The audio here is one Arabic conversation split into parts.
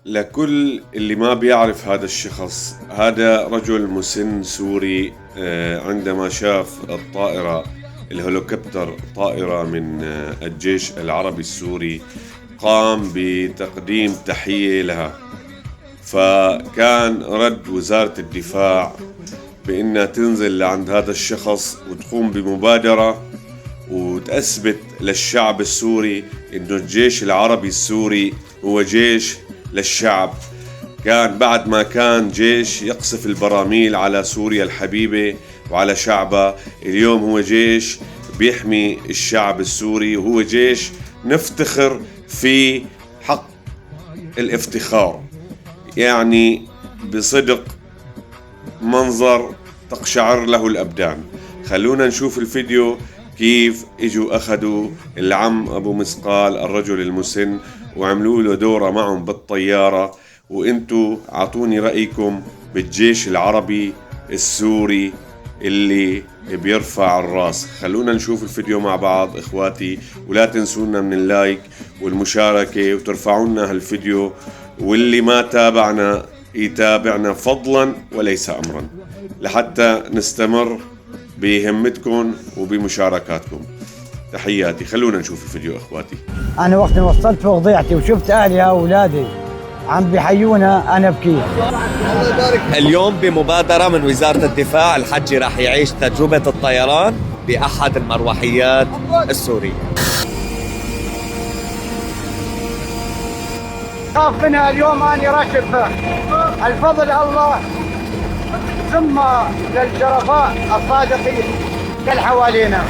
لكل اللي ما بيعرف هذا الشخص، هذا رجل مسن سوري. عندما شاف الطائرة الهليكوبتر طائرة من الجيش العربي السوري قام بتقديم تحية لها. فكان رد وزارة الدفاع بأنها تنزل لعند هذا الشخص وتقوم بمبادرة وتثبت للشعب السوري إنه الجيش العربي السوري هو جيش للشعب. كان بعد ما كان جيش يقصف البراميل على سوريا الحبيبة وعلى شعبها، اليوم هو جيش بيحمي الشعب السوري، وهو جيش نفتخر في حق الافتخار. يعني بصدق منظر تقشعر له الأبدان. خلونا نشوف الفيديو كيف اجوا اخذوا العم ابو مثقال الرجل المسن وعملوا له دورة معهم بالطيارة. وانتوا اعطوني رأيكم بالجيش العربي السوري اللي بيرفع الراس. خلونا نشوف الفيديو مع بعض اخواتي، ولا تنسونا من اللايك والمشاركة وترفعونا هالفيديو، واللي ما تابعنا يتابعنا فضلا وليس امرا لحتى نستمر بهمتكم وبمشاركاتكم. تحياتي. خلونا نشوف الفيديو اخواتي. انا وقت ما وصلت فوق ضيعتي وشفت اهلي واولادي عم بيحيونا انا بكيت. اليوم بمبادرة من وزارة الدفاع الحجي راح يعيش تجربة الطيران بأحد المروحيات السورية. خاف منها اليوم اني راكب الفضل الله، ثم للشرفاء الصادقين كالحوالينا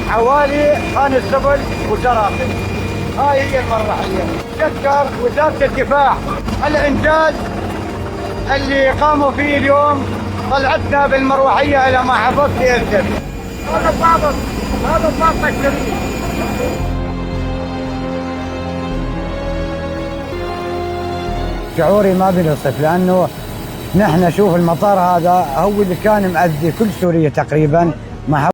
حوالي خان السبل وسرافل. هاي هي المروحية. شكر وزارة الدفاع الإنجاز اللي قاموا فيه اليوم، طلعتنا بالمروحية إلى ما حفظت يزدد. هذا الضابط الشريف. شعوري ما بنوصف، لأنه نحن شوف المطار هذا هو اللي كان مأذي كل سوريا تقريبا.